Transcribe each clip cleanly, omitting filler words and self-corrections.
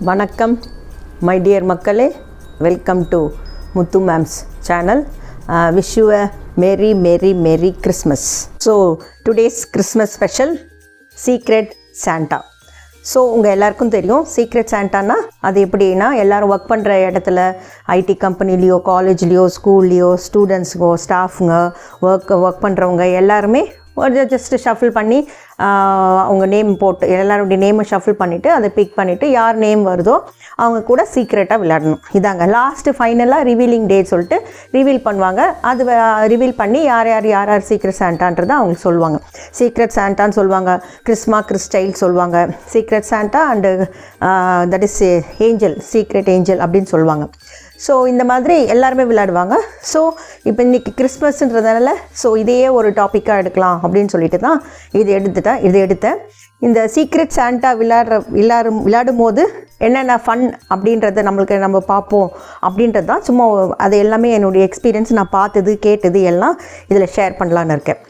வணக்கம் my dear மக்களே, welcome to Muthu mams channel. Wish you a merry Christmas. So today's Christmas special secret Santa. So உங்கள் எல்லாருக்கும் தெரியும் secret சாண்டானா அது எப்படின்னா, எல்லோரும் ஒர்க் பண்ணுற இடத்துல ஐடி கம்பெனிலேயோ காலேஜ்லேயோ ஸ்கூல்லேயோ ஸ்டூடெண்ட்ஸுங்கோ ஸ்டாஃபுங்க ஒர்க் பண்ணுறவங்க எல்லாருமே ஜஸ்ட்டு ஷஃபிள் பண்ணி அவங்க நேம் போட்டு எல்லாருடைய நேமை ஷஃபிள் பண்ணிவிட்டு அதை பிக் பண்ணிவிட்டு யார் நேம் வருதோ அவங்க கூட சீக்ரெட்டாக விளையாடணும். இதாங்க லாஸ்ட்டு ஃபைனலாக ரிவீலிங் டேட் சொல்லிட்டு ரிவீல் பண்ணுவாங்க. அது ரிவீல் பண்ணி யார் சீக்ரெட் சாண்டான்றதை அவங்களுக்கு சொல்லுவாங்க. சீக்ரெட் சாண்டான்னு சொல்லுவாங்க, கிறிஸ்டைல் சொல்லுவாங்க, secret Santa and that is angel, secret angel அப்படின்னு சொல்லுவாங்க. ஸோ இந்த மாதிரி எல்லாருமே விளையாடுவாங்க. ஸோ இப்போ இன்றைக்கி கிறிஸ்மஸ்ன்றதுனால ஸோ இதையே ஒரு டாப்பிக்காக எடுக்கலாம் அப்படின்னு சொல்லிட்டு தான் இது எடுத்தேன். இந்த சீக்ரெட் சாண்டா விளையாடும் போது என்னென்ன ஃபன் அப்படின்றத நம்ம பார்ப்போம் அப்படின்றது தான். சும்மா அது எல்லாமே என்னுடைய எக்ஸ்பீரியன்ஸ், நான் பார்த்தது கேட்டது எல்லாம் இதில் ஷேர் பண்ணலான்னு இருக்கேன்.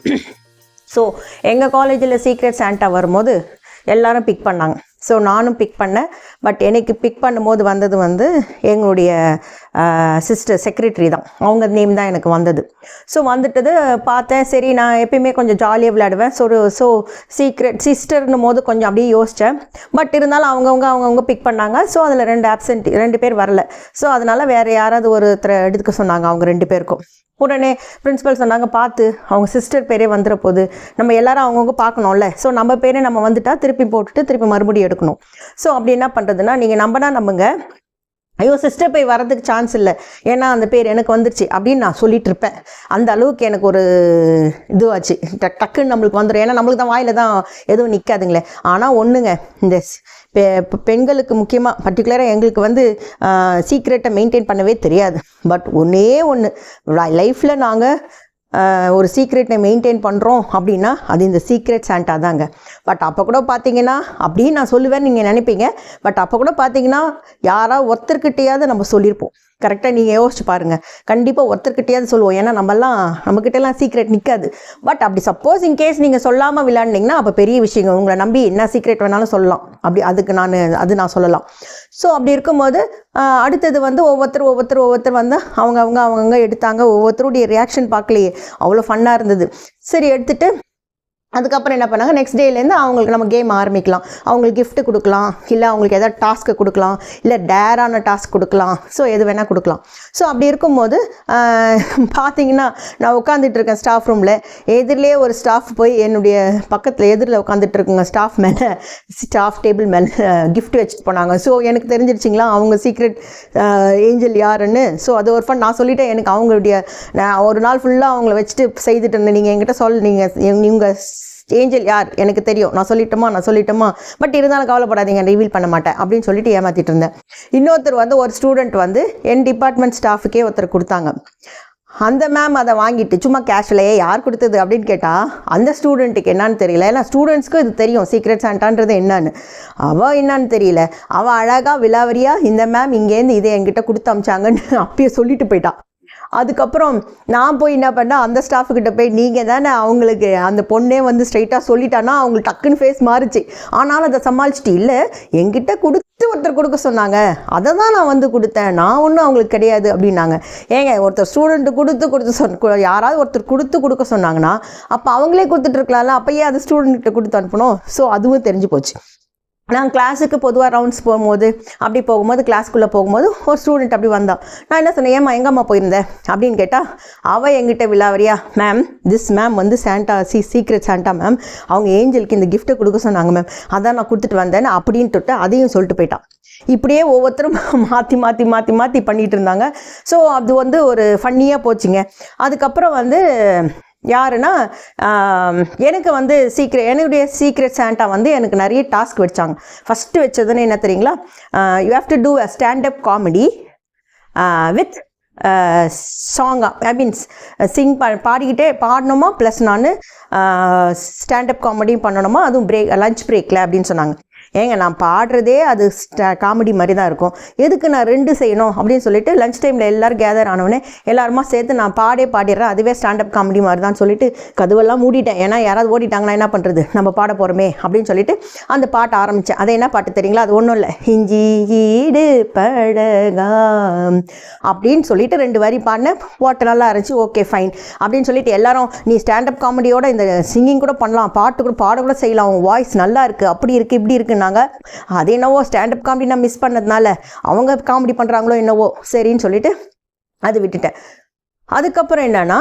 ஸோ எங்கள் காலேஜில் சீக்ரெட் சாண்டா வரும்போது எல்லோரும் பிக் பண்ணாங்க. ஸோ நானும் பிக் பண்ணேன். பட் எனக்கு பிக் பண்ணும்போது வந்தது எங்களுடைய சிஸ்டர் செக்ரட்டரி தான், அவங்க நேம் தான் எனக்கு வந்தது. ஸோ வந்துட்டது பார்த்தேன். சரி, நான் எப்பயுமே கொஞ்சம் ஜாலியாக விளையாடுவேன். ஸோ சீக்ரெட் சிஸ்டர்னும் போது கொஞ்சம் அப்படியே யோசித்தேன். பட் இருந்தாலும் அவங்கவுங்க பிக் பண்ணாங்க. ஸோ அதில் 2 பேர் வரல. ஸோ அதனால் வேறு யாராவது ஒருத்தரை எடுத்துக்க சொன்னாங்க அவங்க 2 பேருக்கும். உடனே பிரின்ஸிபல் சொன்னாங்க, பார்த்து அவங்க சிஸ்டர் பேரே வந்துட போகுது, நம்ம எல்லாரும் அவங்கவுங்க பார்க்கணும்ல. ஸோ நம்ம பேரே நம்ம வந்துட்டால் திருப்பி போட்டுட்டு திருப்பி மறுபடியும் எடுக்கணும். ஸோ அப்படி என்ன பண்ணுறதுன்னா, நீங்கள் நம்புங்க, ஐயோ சிஸ்டர் போய் வரதுக்கு சான்ஸ் இல்லை, ஏன்னா அந்த பேர் எனக்கு வந்துருச்சு அப்படின்னு நான் சொல்லிட்டு இருப்பேன். அந்த அளவுக்கு எனக்கு ஒரு இதுவாச்சு, டக்குன்னு நம்மளுக்கு வந்துடும். ஏன்னா நம்மளுக்கு தான் வாயில் தான் எதுவும் நிற்காதுங்களே. ஆனால் ஒன்றுங்க, இந்த பெண்களுக்கு முக்கியமாக பர்டிகுலராக எங்களுக்கு சீக்ரெட்டை மெயின்டைன் பண்ணவே தெரியாது. பட் ஒன்றே லைஃப்பில் நாங்கள் ஒரு சீக்ரெட்டை மெயின்டைன் பண்ணுறோம் அப்படின்னா அது இந்த சீக்ரெட் சாண்டா தாங்க. பட் அப்போ கூட பார்த்தீங்கன்னா அப்படின்னு நான் சொல்லுவேன்னு நீங்கள் நினைப்பீங்க. பட் அப்போ கூட பார்த்தீங்கன்னா யாராவது ஒருத்தர்கிட்டையாவது நம்ம சொல்லியிருப்போம். கரெக்டாக நீங்கள் யோசிச்சு பாருங்கள், கண்டிப்பாக ஒருத்தர்கிட்டையாவது சொல்லுவோம். ஏன்னா நம்மக்கிட்டலாம் சீக்ரெட் நிற்காது. பட் அப்படி சப்போஸ் இன்கேஸ் நீங்கள் சொல்லாமல் விளையாண்டிங்கன்னா அப்போ பெரிய விஷயங்க. உங்களை நம்பி என்ன சீக்ரெட் வேணாலும் சொல்லலாம். அதுக்கு நான் சொல்லலாம். ஸோ அப்படி இருக்கும்போது அடுத்தது ஒவ்வொருத்தர் அவங்க எடுத்தாங்க. ஒவ்வொருத்தருடைய ரியாக்ஷன் பார்க்கலையே, அவ்வளோ ஃபன்னாக இருந்தது. சரி எடுத்துகிட்டு அதுக்கப்புறம் என்ன பண்ணாங்க, நெக்ஸ்ட் டேலேருந்து அவங்களுக்கு நம்ம கேம் ஆரம்பிக்கலாம். அவங்களுக்கு கிஃப்ட்டு கொடுக்கலாம், இல்லை அவங்களுக்கு எதாவது டாஸ்க்கு கொடுக்கலாம், இல்லை டேரான டாஸ்க் கொடுக்கலாம். ஸோ எது வேணால் கொடுக்கலாம். ஸோ அப்படி இருக்கும்போது பார்த்தீங்கன்னா நான் உட்காந்துட்டு இருக்கேன் ஸ்டாஃப் ரூமில். எதிரிலே ஒரு ஸ்டாஃப் போய் என்னுடைய பக்கத்தில் எதிரில் உட்காந்துட்டு இருக்குங்க ஸ்டாஃப் டேபிள் மேலே கிஃப்ட் வச்சுட்டு போனாங்க. ஸோ எனக்கு தெரிஞ்சிருச்சிங்களா அவங்க சீக்ரெட் ஏஞ்சல் யாருன்னு. ஸோ அது ஒரு ஃபன். நான் சொல்லிட்டேன், எனக்கு அவங்களுடைய நான் ஒரு நாள் ஃபுல்லாக அவங்கள வச்சுட்டு செய்துட்டு இருந்தேன். நீங்கள் என்கிட்ட நீங்கள் ஏஞ்சல் யார் எனக்கு தெரியும், நான் சொல்லிட்டோமா பட் இருந்தாலும் கவலைப்படாதீங்க, ரிவீல் பண்ண மாட்டேன் அப்படின்னு சொல்லிட்டு ஏமாற்றிட்டு இருந்தேன். இன்னொருத்தர் ஒரு ஸ்டூடெண்ட் என் டிபார்ட்மெண்ட் ஸ்டாஃபுக்கே ஒருத்தர் கொடுத்தாங்க. அந்த மேம் அதை வாங்கிட்டு சும்மா கேஷுவலையே யார் கொடுத்தது அப்படின்னு கேட்டால் அந்த ஸ்டூடெண்ட்டுக்கு என்னான்னு தெரியல. ஏன்னா ஸ்டூடெண்ட்ஸ்க்கும் இது தெரியும் சீக்ரெட் சாண்டான்றது என்னன்னு. அவள் என்னான்னு தெரியல, அவள் அழகாக விலாவரியாக இந்த மேம் இங்கேருந்து இதை என்கிட்ட கொடுத்து அமிச்சாங்கன்னு அப்பயே சொல்லிட்டு போயிட்டான். அதுக்கப்புறம் நான் போய் என்ன பண்ணேன், அந்த ஸ்டாஃபுக்கிட்ட போய் நீங்கள் தானே அவங்களுக்கு அந்த பொண்ணே ஸ்ட்ரைட்டாக சொல்லிட்டானா அவங்களுக்கு டக்குன்னு ஃபேஸ் மாறிச்சு. ஆனாலும் அதை சமாளிச்சுட்டு, இல்லை என்கிட்ட ஒருத்தர் கொடுக்க சொன்னாங்க, அதை தான் நான் கொடுத்தேன், நான் ஒன்றும் அவங்களுக்கு கிடையாது அப்படின்னாங்க. ஏங்க ஒருத்தர் ஸ்டூடெண்ட்டு யாராவது ஒருத்தர் கொடுக்க சொன்னாங்கன்னா அப்போ அவங்களே கொடுத்துட்ருக்கலாம்ல, அப்போயே அது ஸ்டூடெண்ட்கிட்ட கொடுத்து அனுப்பணும். ஸோ அதுவும் தெரிஞ்சு போச்சு. நான் கிளாஸுக்கு பொதுவாக ரவுண்ட்ஸ் போகும்போது கிளாஸ்க்குள்ளே போகும்போது ஒரு ஸ்டூடெண்ட் அப்படி வந்தான். நான் என்ன சொன்னேன், எங்கம்மா போயிருந்தேன் அப்படின்னு கேட்டால் அவள் எங்கிட்ட விலாவரியா, ma'am this ma'am Santa secret Santa ma'am, அவங்க ஏஞ்சலுக்கு இந்த கிஃப்ட்டை கொடுக்க சொன்னாங்க மேம், அதான் நான் கொடுத்துட்டு வந்தேன் அப்படின்ட்டு அதையும் சொல்லிட்டு போயிட்டான். இப்படியே ஒவ்வொருத்தரும் மாற்றி பண்ணிகிட்டு இருந்தாங்க. ஸோ அது ஒரு ஃபன்னியாக போச்சுங்க. அதுக்கப்புறம் யாருன்னா எனக்கு என்னுடைய சீக்ரெட் சாண்டா எனக்கு நிறைய டாஸ்க் வச்சாங்க. ஃபஸ்ட்டு வச்சதுன்னு என்ன தெரியுங்களா, you have to do a standup comedy with சாங்கா, ஐ மீன்ஸ் பாடிக்கிட்டே பாடணுமா, ப்ளஸ் நான் ஸ்டாண்டப் காமெடியும் பண்ணணுமா, அதுவும் லஞ்ச் பிரேக்கில் அப்படின்னு சொன்னாங்க. ஏங்க நான் பாடுறதே அது காமெடி மாதிரி தான் இருக்கும், எதுக்கு நான் 2 செய்யணும் அப்படின்னு சொல்லிட்டு லஞ்ச் டைமில் எல்லோரும் கேதர் ஆனவுடனே எல்லாருமா சேர்த்து நான் பாடிடுறேன், அதுவே ஸ்டாண்டப் காமெடி மாதிரி தான் சொல்லிட்டு கதவெல்லாம் மூடிட்டேன். ஏன்னா யாராவது ஓடிட்டாங்கன்னா என்ன பண்ணுறது, நம்ம பாட போகிறோமே அப்படின்னு சொல்லிட்டு அந்த பாட்டை ஆரம்பித்தேன். அது என்ன பாட்டு தெரியுங்களா? அது ஒன்றும் இல்லை, இஞ்சி ஈடு படகா அப்படின்னு சொல்லிட்டு 2 வரி பாடினேன். போட்டு நல்லா இருந்துச்சு, ஓகே ஃபைன் அப்படின்னு சொல்லிட்டு எல்லாரும் நீ ஸ்டாண்டப் காமெடியோட இந்த சிங்கிங் கூட பண்ணலாம், பாட்டு கூட பாட கூட செய்யலாம், உன் வாய்ஸ் நல்லா இருக்குது, அப்படி இருக்குது இப்படி இருக்குன்னாங்க. அது என்னவோ ஸ்டாண்டப் காமெடி நான் மிஸ் பண்ணதுனால அவங்க காமெடி பண்ணுறாங்களோ என்னவோ சரின்னு சொல்லிட்டு அது விட்டுட்டேன். அதுக்கப்புறம் என்னன்னா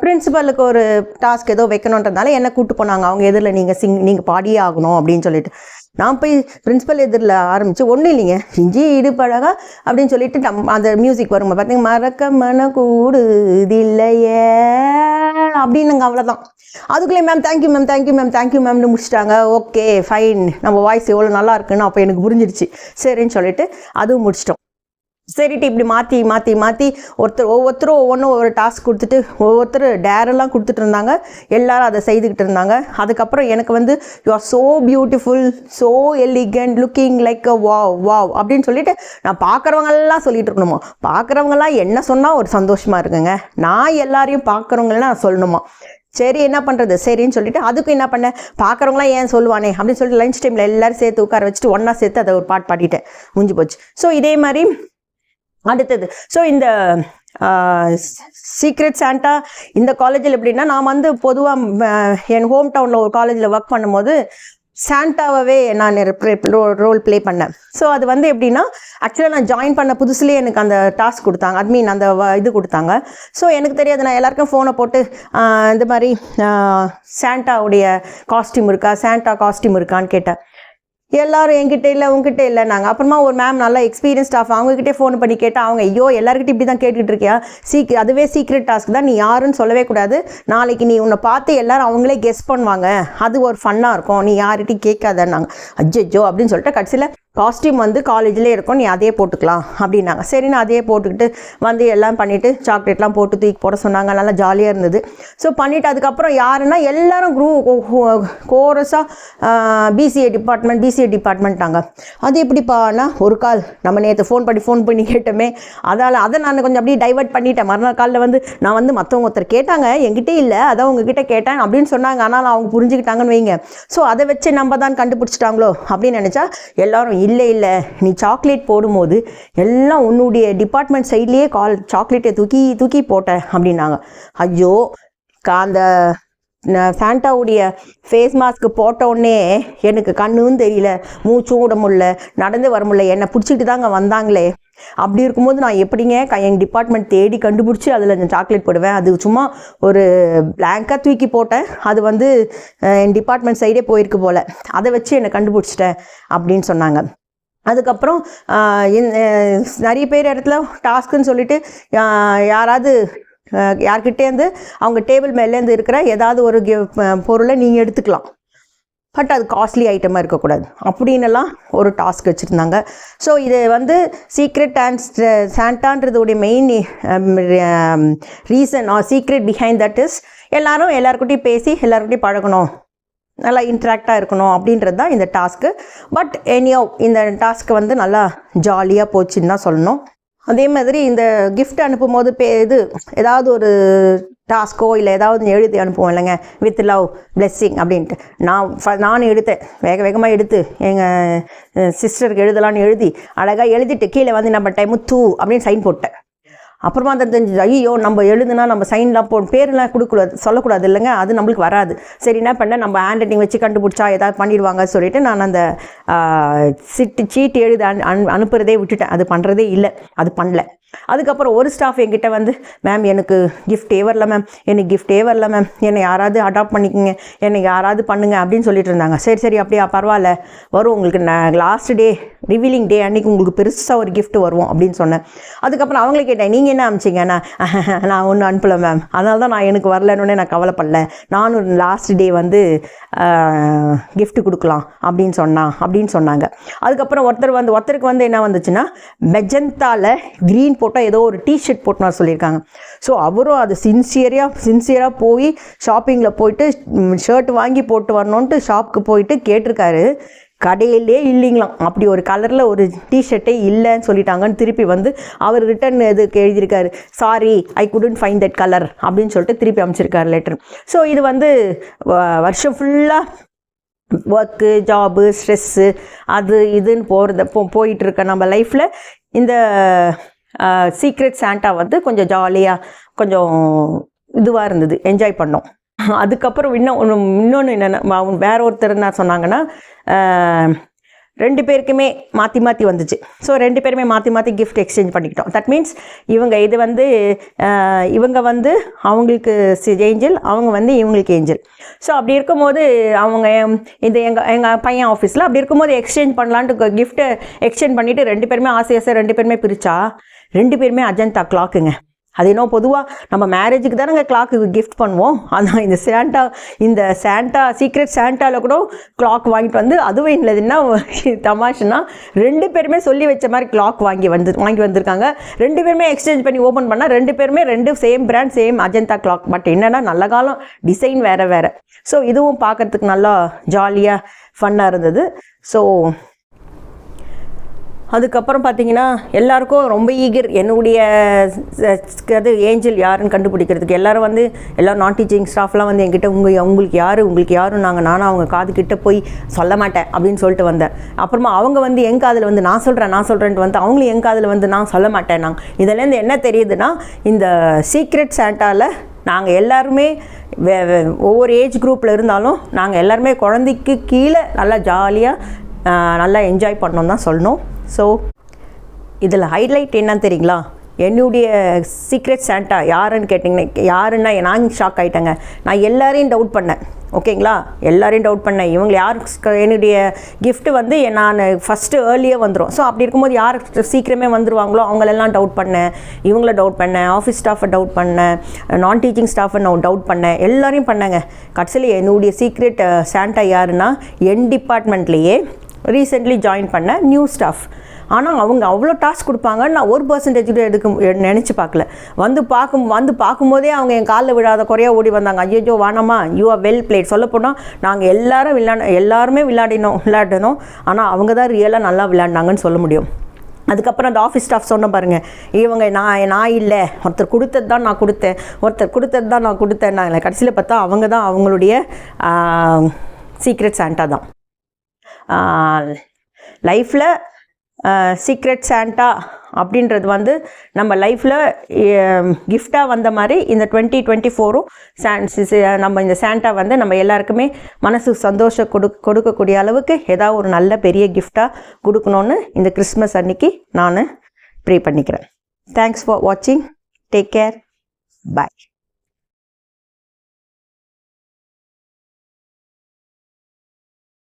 பிரின்சிபலுக்கு ஒரு டாஸ்க் ஏதோ வைக்கணுன்றதுனால என்னை கூப்பிட்டு போனாங்க. அவங்க எதிரில் நீங்கள் பாடியே ஆகணும் அப்படின்னு சொல்லிட்டு நான் போய் பிரின்சிபல் எதிரில் ஆரம்பித்து ஒன்றும் இல்லைங்க, இஞ்சி ஈடுபடகா அப்படின்னு சொல்லிட்டு அந்த மியூசிக் வருங்க பார்த்தீங்க, மறக்க மன கூடுதில்லையே அப்படின்னுங்க, அவ்வளோதான். அதுக்குள்ளே ma'am thank you ma'am thank you ma'am thank you மேம்னு முடிச்சிட்டாங்க. ஓகே ஃபைன், நம்ம வாய்ஸ் எவ்வளோ நல்லா இருக்குன்னு அப்போ எனக்கு புரிஞ்சிடுச்சு. சரின்னு சொல்லிட்டு அதுவும் முடிச்சிட்டோம். சரிட்டு இப்படி மாற்றி ஒவ்வொருத்தரும் ஒவ்வொரு டாஸ்க் கொடுத்துட்டு ஒவ்வொருத்தர் டேரெல்லாம் கொடுத்துட்டு இருந்தாங்க. எல்லாரும் அதை செய்துக்கிட்டு இருந்தாங்க. அதுக்கப்புறம் எனக்கு வந்து you are so beautiful, so elegant, looking like a wow அப்படின்னு சொல்லிட்டு நான் பார்க்குறவங்கெல்லாம் சொல்லிட்டு இருக்கணுமா, பார்க்குறவங்கெல்லாம் என்ன சொன்னால் ஒரு சந்தோஷமாக இருக்குங்க, நான் எல்லாரையும் பார்க்குறவங்களாம் நான் சொல்லணுமா. சரி என்ன பண்ணுறது, சரின்னு சொல்லிட்டு அதுக்கும் என்ன பண்ணேன், பார்க்குறவங்களாம் ஏன் சொல்லுவானே அப்படின்னு சொல்லிட்டு லஞ்ச் டைமில் எல்லோரும் சேர்த்து உட்கார வச்சுட்டு ஒன்றா சேர்த்து அதை ஒரு பாட்டு பாடிட்டேன், முடிஞ்சு போச்சு. ஸோ இதே மாதிரி அடுத்தது இந்த சீக்ரெட் சாண்டா இந்த காலேஜில் எப்படின்னா, நான் வந்து பொதுவாக என் ஹோம் டவுனில் ஒரு காலேஜில் ஒர்க் பண்ணும்போது சாண்டாவே நான் ரோல் ப்ளே பண்ணேன். ஸோ அது வந்து எப்படின்னா, ஆக்சுவலாக நான் ஜாயின் பண்ண புதுசுலேயே எனக்கு அந்த டாஸ்க் கொடுத்தாங்க, அட்மீன் அந்த இது கொடுத்தாங்க. ஸோ எனக்கு தெரியாது, நான் எல்லாருக்கும் ஃபோனை போட்டு இந்த மாதிரி சாண்டாவுடைய காஸ்டியூம் இருக்கா, சாண்டா காஸ்டியூம் இருக்கான்னு கேட்டேன். எல்லாரும் என்கிட்ட இல்லை உங்ககிட்ட இல்லை நாங்கள். அப்புறமா ஒரு மேம் நல்லா எக்ஸ்பீரியன்ஸ் ஸ்டாஃப், அவங்ககிட்டே ஃபோன் பண்ணி கேட்டால் அவங்க ஐயோ எல்லாருக்கிட்ட இப்படி தான் கேட்டுக்கிட்டு இருக்கியா, அதுவே சீக்ரெட் டாஸ்க் தான், நீ யாருன்னு சொல்லவே கூடாது, நாளைக்கு நீ உன்னை பார்த்து எல்லாரும் அவங்களே கெஸ் பண்ணுவாங்க, அது ஒரு ஃபன்னாக இருக்கும், நீ யார்கிட்டையும் கேட்காதன்னாங்க. அஜ்ஜோ அப்படின்னு சொல்லிட்டு கடைசியில் காஸ்டியூம் வந்து காலேஜ்லேயே இருக்கும், நீ அதே போட்டுக்கலாம் அப்படின்னாங்க. சரி நான் அதே போட்டுக்கிட்டு வந்து எல்லாம் பண்ணிவிட்டு சாக்லேட்லாம் போட்டு தூக்கி போட சொன்னாங்க, நல்லா ஜாலியாக இருந்தது. ஸோ பண்ணிவிட்டு அதுக்கப்புறம் யாருன்னா எல்லாரும் கோரஸாக பிசிஏ டிபார்ட்மெண்ட்டாங்க. அது எப்படிப்பானா, ஒரு கால் நம்ம நேற்று ஃபோன் பண்ணி கேட்டோமே, அதை நான் கொஞ்சம் அப்படியே டைவர்ட் பண்ணிட்டேன். மறுநாள் காலில் வந்து நான் வந்து மற்றவங்க ஒருத்தர் கேட்டாங்க, என்கிட்ட இல்லை அதான் உங்ககிட்ட கேட்டேன் அப்படின்னு சொன்னாங்க. ஆனால் அவங்க புரிஞ்சுக்கிட்டாங்கன்னு வைங்க. ஸோ அதை வச்சு நம்ம தான் கண்டுபிடிச்சிட்டாங்களோ அப்படின்னு நினச்சா எல்லாரும் இல்லை நீ சாக்லேட் போடும்போது எல்லாம் உன்னுடைய டிபார்ட்மெண்ட் சைட்லேயே சாக்லேட்டை தூக்கி போட்டேன் அப்படின்னாங்க. ஐயோ, அந்த சாண்டாவுடைய ஃபேஸ் மாஸ்க்கு போட்டோடனே எனக்கு கண்ணும் தெரியல, மூச்சும் விட முடியல, நடந்து வர முடியல, என்னை பிடிச்சிக்கிட்டு தாங்க வந்தாங்களே. அப்படி இருக்கும்போது நான் எப்படிங்க எங்கள் டிபார்ட்மெண்ட் தேடி கண்டுபிடிச்சி அதில் சாக்லேட் போடுவேன். அது சும்மா ஒரு பிளாங்காக தூக்கி போட்டேன், அது வந்து என் டிபார்ட்மெண்ட் சைடே போயிருக்கு போல், அதை வச்சு என்னை கண்டுபிடிச்சிட்டேன் அப்படின்னு சொன்னாங்க. அதுக்கப்புறம் நிறைய பேர் இடத்துல டாஸ்க்குன்னு சொல்லிட்டு யாராவது யார்கிட்டேருந்து அவங்க டேபிள் மேலேருந்து இருக்கிற ஏதாவது ஒரு பொருளை நீங்கள் எடுத்துக்கலாம், பட் அது காஸ்ட்லி ஐட்டமாக இருக்கக்கூடாது அப்படின்னெல்லாம் ஒரு டாஸ்க் வச்சுருந்தாங்க. ஸோ இது வந்து சீக்ரெட் அண்ட் சாண்டான்றதுடைய main reason or secret behind that is எல்லாருக்கிட்டையும் பேசி எல்லாருக்கிட்டையும் பழகணும், நல்லா இன்ட்ராக்டாக இருக்கணும் அப்படின்றது தான் இந்த டாஸ்க்கு. பட் எனியோ இந்த டாஸ்க்கு வந்து நல்லா ஜாலியாக போச்சுன்னு தான் சொல்லணும். அதே மாதிரி இந்த கிஃப்ட் அனுப்பும் போது ஏதாவது ஒரு டாஸ்க்கோ இல்லை ஏதாவது எழுதி அனுப்புவோம் இல்லைங்க, வித் லவ் பிளெஸ்ஸிங் அப்படின்ட்டு. நானும் எடுத்தேன், வேகமாக எடுத்து எங்கள் சிஸ்டருக்கு எழுதலான்னு எழுதி அழகாக எழுதிட்டு கீழே வந்து நம்ம முத்து அப்படின்னு சைன் போட்டேன். அப்புறமா அந்த தெரிஞ்சு ஐயோ நம்ம எழுதுனா நம்ம சைன்லாம் பேரெலாம் கொடுக்கூடாது, சொல்லக்கூடாது இல்லைங்க, அது நம்மளுக்கு வராது. சரி என்ன பண்ணேன், நம்ம ஹேண்ட் ரைட்டிங் வச்சு கண்டுபிடிச்சா ஏதாவது பண்ணிடுவாங்க சொல்லிட்டு நான் அந்த சீட்டு எழுத அனுப்புறதே விட்டுட்டேன், அது பண்ணுறதே இல்லை, அது பண்ணல. அதுக்கப்புறம் ஒரு ஸ்டாஃப் என்கிட்ட வந்து மேம் எனக்கு கிஃப்டே வரல மேம், என்னை யாராவது அடாப்ட் பண்ணிக்கோங்க, என்னை யாராவது பண்ணுங்க அப்படின்னு சொல்லிட்டு இருந்தாங்க. சரி அப்படியா பரவாயில்ல வரும் உங்களுக்கு, லாஸ்ட் டே ரிவீலிங் டே அன்றைக்கி உங்களுக்கு பெருசாக ஒரு கிஃப்ட் வருவோம் அப்படின்னு சொன்னேன். அதுக்கப்புறம் அவங்களே கேட்டேன் நீங்கள் என்ன அனுப்பிச்சிங்கன்னா, நான் ஒன்றும் அனுப்பலை மேம், அதனால தான் எனக்கு வரலன்னு நான் கவலைப்படல, நானும் லாஸ்ட் டே வந்து கிஃப்ட் கொடுக்கலாம் அப்படின்னு சொன்னாங்க. அதுக்கப்புறம் ஒருத்தருக்கு வந்து என்ன வந்துச்சுன்னா, மெஜந்தாவில் க்ரீன் போட்டால் ஏதோ ஒரு டிஷர்ட் போட்டு நான் சொல்லியிருக்காங்க. ஸோ அவரும் அது சின்சியராக போய் ஷாப்பிங்கில் போயிட்டு ஷர்ட் வாங்கி போட்டு வரணுன்ட்டு ஷாப்புக்கு போயிட்டு கேட்டிருக்காரு. கடையிலே இல்லைங்களாம். அப்படி ஒரு கலரில் ஒரு டிஷர்ட்டே இல்லைன்னு சொல்லிட்டாங்கன்னு திருப்பி வந்து அவர் ரிட்டன் இதுக்கு எழுதியிருக்காரு, sorry I couldn't find that colour அப்படின்னு சொல்லிட்டு திருப்பி அமைச்சிருக்காரு லெட்டர். ஸோ இது வந்து வருஷம் ஃபுல்லாக ஒர்க்கு, ஜாபு, ஸ்ட்ரெஸ்ஸு, அது இதுன்னு போயிட்டுருக்க நம்ம லைஃப்பில் இந்த சீக்ரெட் சாண்டா வந்து கொஞ்சம் ஜாலியாக கொஞ்சம் இதுவாக இருந்தது, என்ஜாய் பண்ணோம். அதுக்கப்புறம் இன்னொன்று என்னென்னா, வேற ஒருத்தர் என்ன சொன்னாங்கன்னா, 2 பேருக்குமே மாற்றி வந்துச்சு. ஸோ 2 பேருமே மாற்றி கிஃப்ட் எக்ஸ்சேஞ்ச் பண்ணிக்கிட்டோம். தட் மீன்ஸ் இது வந்து இவங்க வந்து அவங்களுக்கு ஏஞ்சல், அவங்க வந்து இவங்களுக்கு ஏஞ்சல். ஸோ அப்படி இருக்கும்போது அவங்க இது எங்கள் பையன் ஆஃபீஸில் அப்படி இருக்கும்போது எக்ஸ்சேஞ்ச் பண்ணலான்ட்டு கிஃப்ட்டை எக்ஸ்சேஞ்ச் பண்ணிவிட்டு 2 பேருமே ஆசை 2 பேருமே பிரித்தா 2 பேருமே அஜந்தா கிளாக்குங்க. அது இன்னும் பொதுவாக நம்ம மேரேஜுக்கு தானே கிளாக்கு கிஃப்ட் பண்ணுவோம். ஆனால் இந்த சாண்டா சீக்ரெட் சாண்டாவில் கூட கிளாக் வாங்கிட்டு வந்து, அதுவும் இல்லைன்னா தமாஷுன்னா 2 பேருமே சொல்லி வச்ச மாதிரி கிளாக் வாங்கி வந்திருக்காங்க. 2 பேருமே எக்ஸ்சேஞ்ச் பண்ணி ஓப்பன் பண்ணால் 2 பேருமே 2 same brand, same Ajanta clock. But என்னென்னா நல்ல காலம் டிசைன் வேறு. ஸோ இதுவும் பார்க்குறதுக்கு நல்லா ஜாலியாக ஃபன்னாக இருந்தது. ஸோ அதுக்கப்புறம் பார்த்தீங்கன்னா எல்லாருக்கும் ரொம்ப ஈகர் என்னுடைய அது ஏஞ்சல் யாருன்னு கண்டுபிடிக்கிறதுக்கு. எல்லோரும் நான் டீச்சிங் ஸ்டாஃப்லாம் வந்து என்கிட்ட உங்களுக்கு யாரும் நானும் அவங்க காதுகிட்ட போய் சொல்ல மாட்டேன் அப்படின்னு சொல்லிட்டு வந்தேன். அப்புறமா அவங்க வந்து என் காதில் வந்து நான் சொல்கிறேன்ட்டு வந்து அவங்களும் என் காதில் வந்து நான் சொல்ல மாட்டேன். இதுலேருந்து என்ன தெரியுதுன்னா, இந்த சீக்ரெட் சாண்டாவில் நாங்கள் எல்லாருமே ஒவ்வொரு ஏஜ் குரூப்பில் இருந்தாலும் நாங்கள் எல்லாருமே குழந்தைக்கு கீழே நல்லா ஜாலியாக நல்லா என்ஜாய் பண்ணோம் தான் சொல்லணும். ஸோ இதில் ஹைலைட் என்னன்னு தெரியுங்களா, என்னுடைய சீக்ரெட் சாண்டா யாருன்னு கேட்டிங்கன்னா, யாருன்னா நான் ஷாக் ஆகிட்டேங்க. நான் எல்லாரையும் டவுட் பண்ணேன். ஓகேங்களா, எல்லாரையும் டவுட் பண்ணேன். இவங்க யாருக்கு என்னுடைய கிஃப்ட்டு வந்து நான் ஃபஸ்ட்டு ஏர்லியாக வந்துடும். ஸோ அப்படி இருக்கும்போது யார் சீக்கிரமே வந்துடுவாங்களோ அவங்களெல்லாம் டவுட் பண்ணேன். இவங்கள டவுட் பண்ணேன், ஆஃபீஸ் ஸ்டாஃபை டவுட் பண்ணேன், நான் டீச்சிங் ஸ்டாஃபை நான் டவுட் பண்ணேன், எல்லாரையும் பண்ணேங்க. கடைசியில் என்னுடைய சீக்ரெட் சாண்டா யாருன்னா, என் டிபார்ட்மெண்ட்லேயே ரீசெண்ட்லி ஜாயின் பண்ண நியூ ஸ்டாஃப். ஆனால் அவங்க அவ்வளோ டாஸ்க் கொடுப்பாங்கன்னு நான் 1% கூட நினச்சி பார்க்கல. வந்து பார்க்கும்போதே அவங்க என் காலில் விழாத குறையாக ஓடி வந்தாங்க. ஐயோ வானம்மா, யூ ஆர் வெல் பிளேட். சொல்லப்போனால் நாங்கள் எல்லாருமே விளையாடணும். ஆனால் அவங்க தான் ரியலாக நல்லா விளையாடினாங்கன்னு சொல்ல முடியும். அதுக்கப்புறம் அந்த ஆஃபீஸ் ஸ்டாஃப் சொன்ன பாருங்கள், இவங்க நான் இல்லை, ஒருத்தர் கொடுத்தது தான் நான் கொடுத்தேன். நான் கடைசியில் பார்த்தா அவங்க தான் அவங்களுடைய சீக்ரெட் சாண்டா தான். லைஃப்பில் சீக்ரெட் சாண்டா அப்படின்றது வந்து நம்ம லைஃப்பில் கிஃப்டாக வந்த மாதிரி இந்த 2024ம் நம்ம இந்த சாண்டா வந்து நம்ம எல்லாருக்குமே மனசுக்கு சந்தோஷம் கொடுக்கக்கூடிய அளவுக்கு ஏதாவது ஒரு நல்ல பெரிய கிஃப்டாக கொடுக்கணுன்னு இந்த கிறிஸ்மஸ் அன்னைக்கு நான் ப்ரே பண்ணிக்கிறேன். தேங்க்ஸ் ஃபார் வாட்சிங். Take care. பாய்.